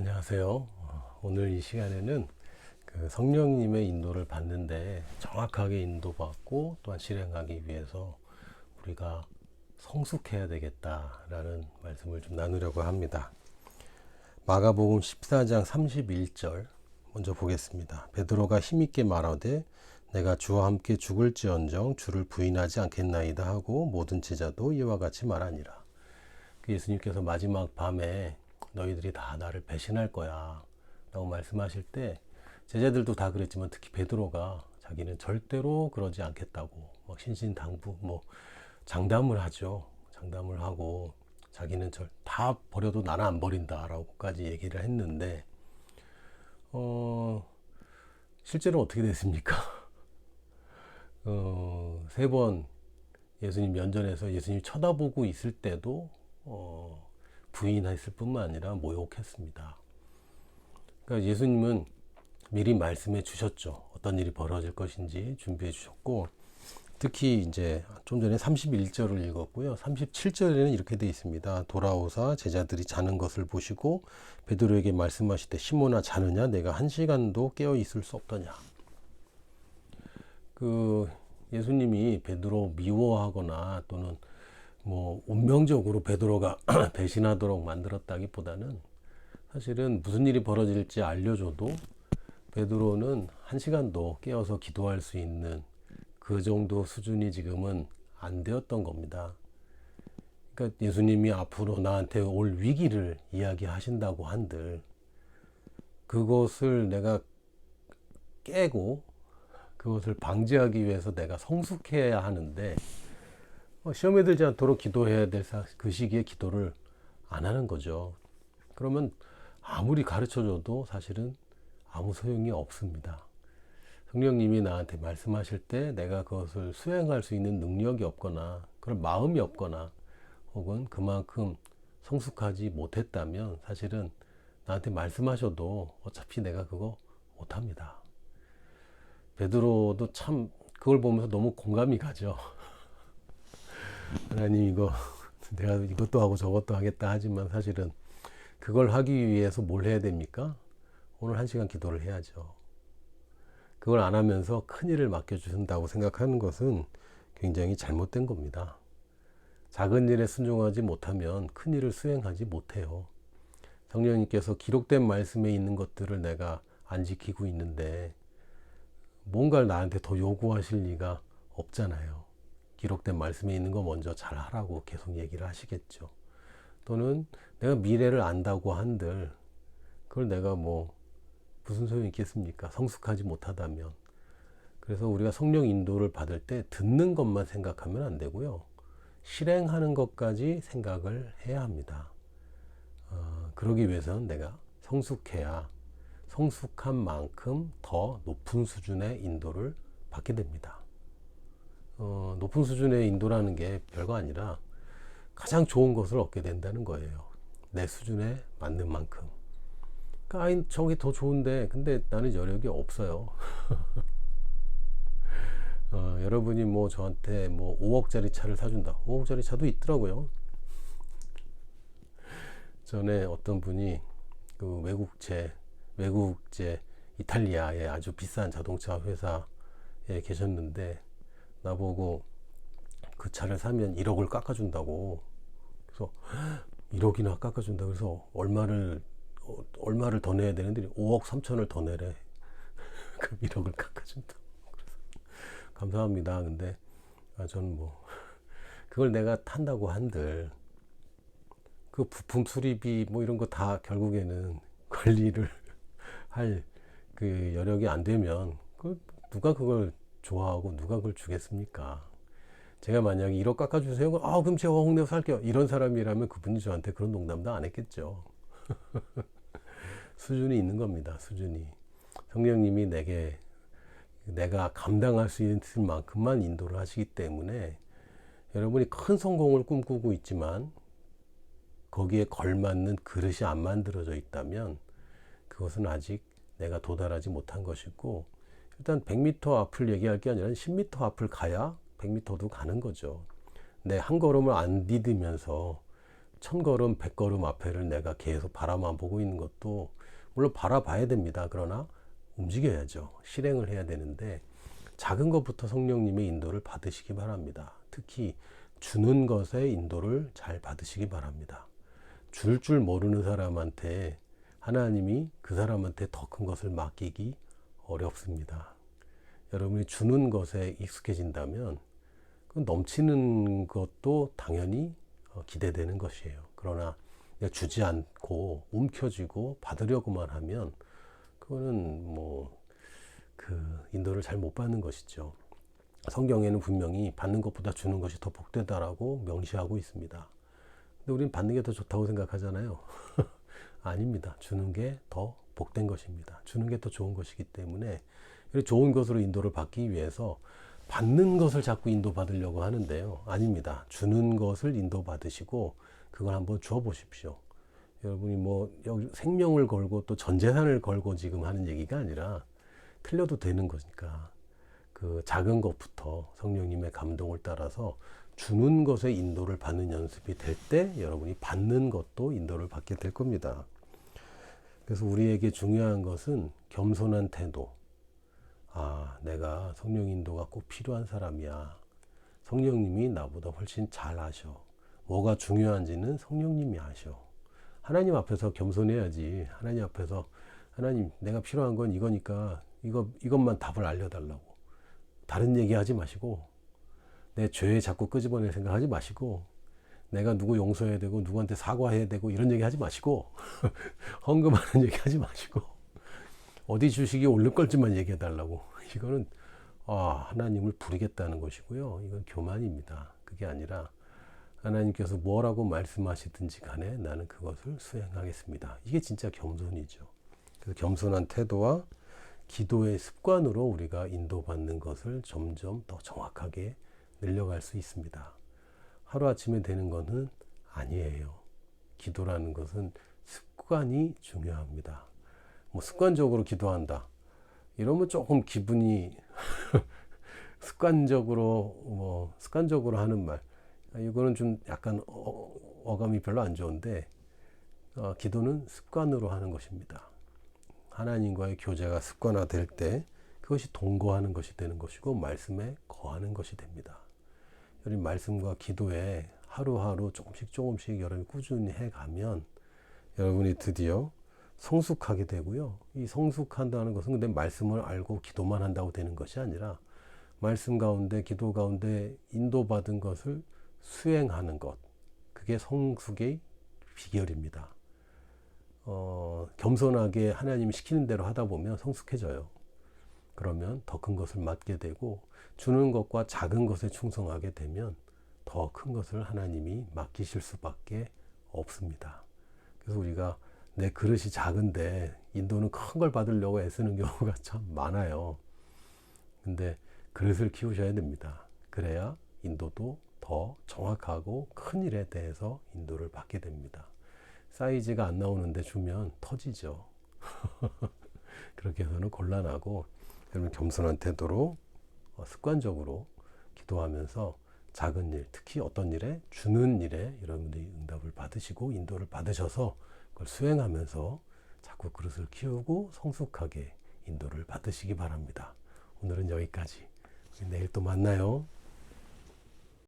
안녕하세요. 오늘 이 시간에는 그 성령님의 인도를 받는데 정확하게 인도받고 또한 실행하기 위해서 우리가 성숙해야 되겠다라는 말씀을 좀 나누려고 합니다. 마가복음 14장 31절 먼저 보겠습니다. 베드로가 힘있게 말하되 내가 주와 함께 죽을지언정 주를 부인하지 않겠나이다 하고 모든 제자도 이와 같이 말하니라. 예수님께서 마지막 밤에 너희들이 다 나를 배신할 거야 라고 말씀하실 때 제자들도 다 그랬지만 특히 베드로가 자기는 절대로 그러지 않겠다고 막 신신당부 장담을 하죠. 장담을 하고 자기는 다 버려도 나는 안 버린다 라고까지 얘기를 했는데 실제로 어떻게 됐습니까? 세 번 예수님 면전에서 예수님이 쳐다보고 있을 때도 부인했을 뿐만 아니라 모욕했습니다. 그러니까 예수님은 미리 말씀해 주셨죠. 어떤 일이 벌어질 것인지 준비해 주셨고, 특히 이제 좀 전에 31절을 읽었고요. 37절에는 이렇게 되어 있습니다. 돌아오사 제자들이 자는 것을 보시고 베드로에게 말씀하시되 시몬아 자느냐 내가 1시간도 깨어 있을 수 없더냐. 예수님이 베드로 미워하거나 또는 운명적으로 베드로가 배신하도록 만들었다기보다는 사실은 무슨 일이 벌어질지 알려줘도 베드로는 1시간도 깨어서 기도할 수 있는 그 정도 수준이 지금은 안 되었던 겁니다. 그러니까 예수님이 앞으로 나한테 올 위기를 이야기하신다고 한들 그것을 내가 깨고 그것을 방지하기 위해서 내가 성숙해야 하는데 시험에 들지 않도록 기도해야 될 그 시기에 기도를 안 하는 거죠. 그러면 아무리 가르쳐줘도 사실은 아무 소용이 없습니다. 성령님이 나한테 말씀하실 때 내가 그것을 수행할 수 있는 능력이 없거나 그런 마음이 없거나 혹은 그만큼 성숙하지 못했다면 사실은 나한테 말씀하셔도 어차피 내가 그거 못합니다. 베드로도 참 그걸 보면서 너무 공감이 가죠. 하나님 내가 이것도 하고 저것도 하겠다 하지만 사실은 그걸 하기 위해서 뭘 해야 됩니까? 오늘 1시간 기도를 해야죠. 그걸 안 하면서 큰일을 맡겨주신다고 생각하는 것은 굉장히 잘못된 겁니다. 작은 일에 순종하지 못하면 큰일을 수행하지 못해요. 성령님께서 기록된 말씀에 있는 것들을 내가 안 지키고 있는데 뭔가를 나한테 더 요구하실 리가 없잖아요. 기록된 말씀에 있는 거 먼저 잘 하라고 계속 얘기를 하시겠죠. 또는 내가 미래를 안다고 한들 그걸 내가 무슨 소용이 있겠습니까? 성숙하지 못하다면. 그래서 우리가 성령 인도를 받을 때 듣는 것만 생각하면 안 되고요. 실행하는 것까지 생각을 해야 합니다. 그러기 위해서는 내가 성숙해야 성숙한 만큼 더 높은 수준의 인도를 받게 됩니다. 높은 수준의 인도라는 게 별거 아니라 가장 좋은 것을 얻게 된다는 거예요. 내 수준에 맞는 만큼. 그러니까 저게 더 좋은데 근데 나는 여력이 없어요. 여러분이 저한테 5억짜리 차를 사준다. 5억짜리 차도 있더라고요. 전에 어떤 분이 그 외국제 이탈리아의 아주 비싼 자동차 회사에 계셨는데 나보고 그 차를 사면 1억을 깎아준다고. 그래서 1억이나 깎아준다. 그래서 얼마를 더 내야 되는데 5억 3천을 더 내래. 그럼 1억을 깎아준다. 그래서 감사합니다. 근데 저는 그걸 내가 탄다고 한들 그 부품 수리비 이런 거 다 결국에는 관리를 할 그 여력이 안 되면 누가 그걸 좋아하고 누가 그걸 주겠습니까? 제가 만약에 1억 깎아주세요. 그럼 제가 5억 내고 살게요. 이런 사람이라면 그분이 저한테 그런 농담도 안 했겠죠. 수준이 있는 겁니다. 수준이. 성령님이 내가 감당할 수 있는 만큼만 인도를 하시기 때문에 여러분이 큰 성공을 꿈꾸고 있지만 거기에 걸맞는 그릇이 안 만들어져 있다면 그것은 아직 내가 도달하지 못한 것이고 일단 100m 앞을 얘기할 게 아니라 10m 앞을 가야 100m도 가는 거죠. 내 한 걸음을 안 디디면서 1000걸음, 100걸음 앞에를 내가 계속 바라만 보고 있는 것도 물론 바라봐야 됩니다. 그러나 움직여야죠. 실행을 해야 되는데 작은 것부터 성령님의 인도를 받으시기 바랍니다. 특히 주는 것의 인도를 잘 받으시기 바랍니다. 줄 모르는 사람한테 하나님이 그 사람한테 더 큰 것을 맡기기 어렵습니다. 여러분이 주는 것에 익숙해진다면 넘치는 것도 당연히 기대되는 것이에요. 그러나 주지 않고 움켜쥐고 받으려고만 하면 그거는 그 인도를 잘 못 받는 것이죠. 성경에는 분명히 받는 것보다 주는 것이 더 복되다라고 명시하고 있습니다. 근데 우리는 받는 게 더 좋다고 생각하잖아요. 아닙니다. 주는 게 더 복된 것입니다. 주는 게 더 좋은 것이기 때문에 좋은 것으로 인도를 받기 위해서 받는 것을 자꾸 인도받으려고 하는데요. 아닙니다. 주는 것을 인도받으시고 그걸 한번 주어 보십시오. 여러분이 여기 생명을 걸고 또 전 재산을 걸고 지금 하는 얘기가 아니라 틀려도 되는 거니까 그 작은 것부터 성령님의 감동을 따라서 주는 것의 인도를 받는 연습이 될 때 여러분이 받는 것도 인도를 받게 될 겁니다. 그래서 우리에게 중요한 것은 겸손한 태도. 내가 성령 인도가 꼭 필요한 사람이야. 성령님이 나보다 훨씬 잘 아셔. 뭐가 중요한지는 성령님이 아셔. 하나님 앞에서 겸손해야지. 하나님 앞에서 하나님 내가 필요한 건 이거니까 이것만 답을 알려달라고. 다른 얘기 하지 마시고 내 죄에 자꾸 끄집어낼 생각하지 마시고 내가 누구 용서해야 되고 누구한테 사과해야 되고 이런 얘기 하지 마시고 헌금하는 얘기 하지 마시고 어디 주식이 오를 걸지만 얘기해 달라고. 이거는 하나님을 부리겠다는 것이고요. 이건 교만입니다. 그게 아니라 하나님께서 뭐라고 말씀하시든지 간에 나는 그것을 수행하겠습니다. 이게 진짜 겸손이죠. 그래서 겸손한 태도와 기도의 습관으로 우리가 인도받는 것을 점점 더 정확하게 늘려갈 수 있습니다. 하루아침에 되는 것은 아니에요. 기도라는 것은 습관이 중요합니다. 습관적으로 기도한다. 이러면 조금 기분이 습관적으로 하는 말. 이거는 좀 약간 어감이 별로 안 좋은데 기도는 습관으로 하는 것입니다. 하나님과의 교제가 습관화될 때 그것이 동거하는 것이 되는 것이고 말씀에 거하는 것이 됩니다. 여러분 말씀과 기도에 하루하루 조금씩 여러분이 꾸준히 해가면 여러분이 드디어 성숙하게 되고요. 이 성숙한다는 것은 근데 말씀을 알고 기도만 한다고 되는 것이 아니라 말씀 가운데 기도 가운데 인도받은 것을 수행하는 것. 그게 성숙의 비결입니다. 겸손하게 하나님이 시키는 대로 하다 보면 성숙해져요. 그러면 더 큰 것을 맡게 되고 주는 것과 작은 것에 충성하게 되면 더 큰 것을 하나님이 맡기실 수밖에 없습니다. 그래서 우리가 내 그릇이 작은데 인도는 큰 걸 받으려고 애쓰는 경우가 참 많아요. 근데 그릇을 키우셔야 됩니다. 그래야 인도도 더 정확하고 큰 일에 대해서 인도를 받게 됩니다. 사이즈가 안 나오는데 주면 터지죠. 그렇게 해서는 곤란하고 여러분 겸손한 태도로 습관적으로 기도하면서 작은 일, 특히 어떤 일에 주는 일에 여러분들이 응답을 받으시고 인도를 받으셔서 그걸 수행하면서 자꾸 그릇을 키우고 성숙하게 인도를 받으시기 바랍니다. 오늘은 여기까지. 내일 또 만나요.